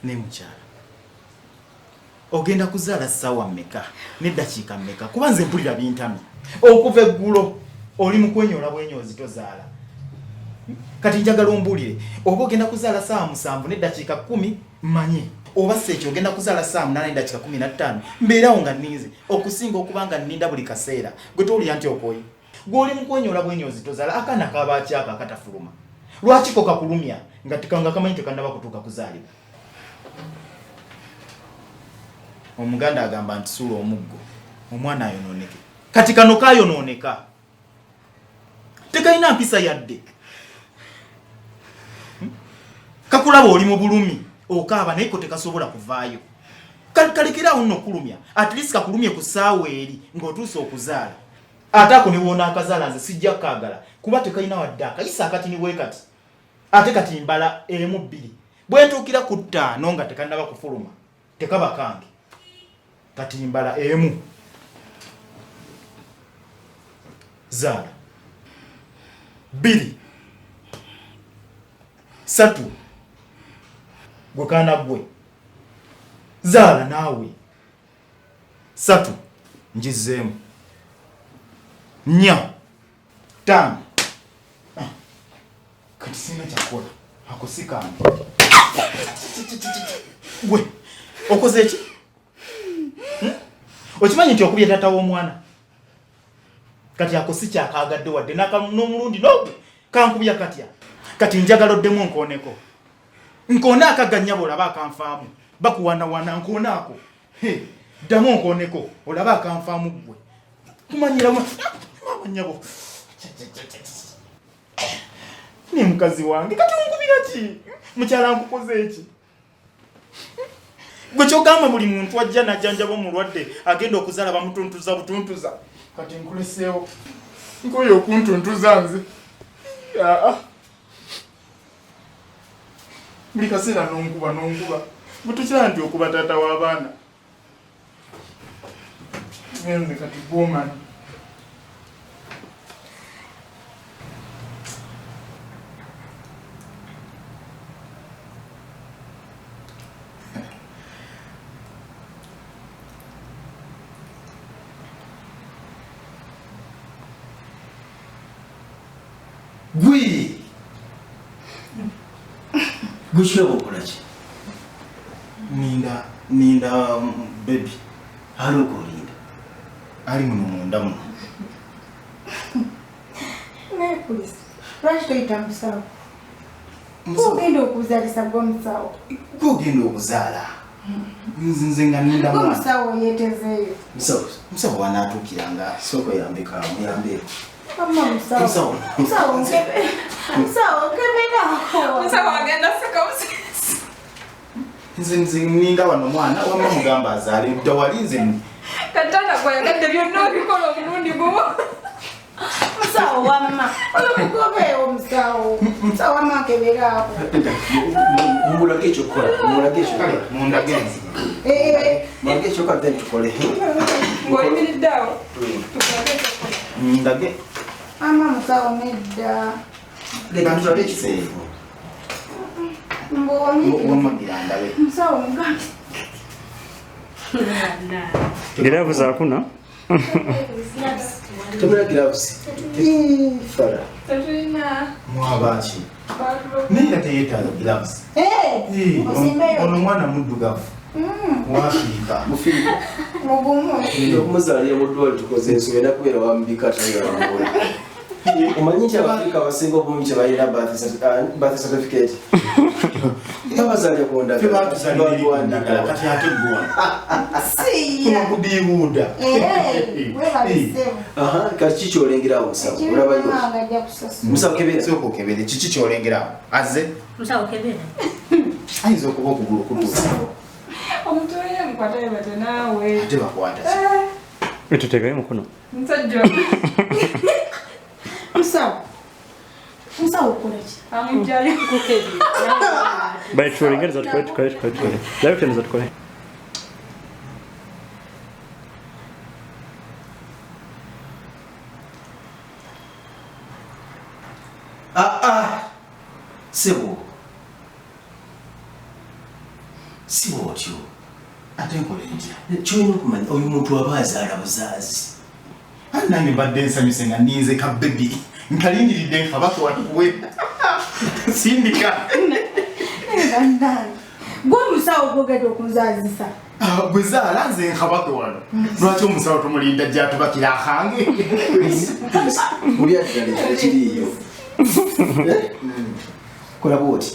ne mukyala ogenda kuzaala ssaawa mmeka n'eddakiika mmeka kuba nze mpulira bintamye okuva eggulo oli mu kwenyola bwenyoozi tozaala kati njagala ombuulire oba ogenda kuzaala ssaawa 7 n'eddakiika 10 mmanye oba seekyo ogenda kuzaala ssaawa 8 n'eddakiika 15 mbeerawo nga nninze okusinga okuba nga nninda buli kaseera gwe towulira nti okoyi gw'oli mu kwenyola bwenyoozi tozaala akaana kaabakyaka akatafuluma lwaki ko kakulumya nga kamanyi tekannaba kutuuka kuzaalibwa omuganda agamba nti suula omuggo omwana ayonooneke kati kano kayonooneka tekalina mpisa yadde kakulaba oli mu bulumi okaaba naye ko tekasobola kuvaayo kalekerawo nno okulumya at least kakulumye ku ssaawa eri ng'otuuse okuzaala ate ako ne woona akazaala nze sijja kukaagala kuba tekalina wadde akayisa akati ni bwe kati ate kati mbala 1 2 bwe ntuukira ku 5 nga tekannaba kufuluma tekaba kange kati mbala 1 zaala 2 3 gwe kaana gwe zaala naawe 3 njizeemu 4 5 kati sina kyakola akusikana gwe okoze eki okimanyi nti okubye taata w'omwana kati ako si kyakaagadde wadde n'omulundi nogwe kankubya katya kati njagala oddemu nkooneko nkoone akaganya olaba akanfaamu bakuwanawana nkoone ako ddamu nkooneko olaba akanfaamu gwe kumanyiramu amanyabo ni mukazi wange kati onkubira ki mukyala nkukoze eki gwe kyogamba buli muntu ajja najjanjaba omulwadde agenda okuzaala bamutuntuza butuntuza kati nkuleseewo nkoyo okuntuntuza nze buli kaseera nonkuba butukyala nti okuba taata w'abaana nze kati bwomani Gushyira gukora ki? Ninda baby Hano kurinda. ari munda muno. Ne police. Rashko itamusawo. Kugenda okuzalisa gwomusawo. Kugenda okuzaala. Nze nga ninda mwana. Gwomusawo yetezeeyo. Musawo wanaatukiranga. Soko yambika muyambe. Mama musawo. Musawo nkebe. Musawo nkebera. Musawo agenda seka musisi. Nze ninda wano mwana wamma mugamba azaale utawalinze mu. Katana kwa yagade byonna bikola omulundi gumu. Musawo wamma. Omugobeewo musawo. Musawo wamma nkebera ako. Mulage ekyokukola. Mundagenzi. Mulage ekyokukola then tukole. Ng'oyimiriddeawo. Ndage. Mama musawo nedda. Leka tulabe ekiseefu. Wamagira ndabe. Musawo mugambe. Gloves hakuna? Tumira gloves. Fara. Tatulina. Mwabaki. Nenda teyeetaaga gloves. Ono mwana muddugavu. Waafirika. Mufiiko. Mugumu. Okumuzaalira mu ddwali tukoze ensonga era kubeera wambika atayawangula. Omanyi nti Abafirika abasinga obungi kye balina birth certificate. Babazaalira ku ndagala. Tebakuzaalira ndagala kati ate ggwa. Siya. Kubiibuuda. Webaliseewo. Kati ki ky'olengerawo musawo? Olabayo. Ekibanga ajja kusasula. Musawo kebera. Sooka okebere kiki ky'olengerawo? Azze? Musawo kebera. Ayinza okuba okugulu okutuusa. Omuntu oyo mukwata yebate naawe. Ate bakwata ki? Etuteekayo mukono. Musajja. Musawo okola ki? Amugyayo Kukebera. Bali tuolengeza tukole. Layo tuendeleza tukole. Sebo. si bwotyo ate nkola ntya kyolina okumanya oyo muntu aba azaala buzaazi nange mbadde nsanyuse nga ninze ka bebi nkalindiridde nkabaka watuwe sindika gwe musawo gwogedde okunzaazisa gwe zaala nze nkabaka wano lwaki omusawo tumulinda gyatubakira akange oli addala ekiriiyo kola bwoti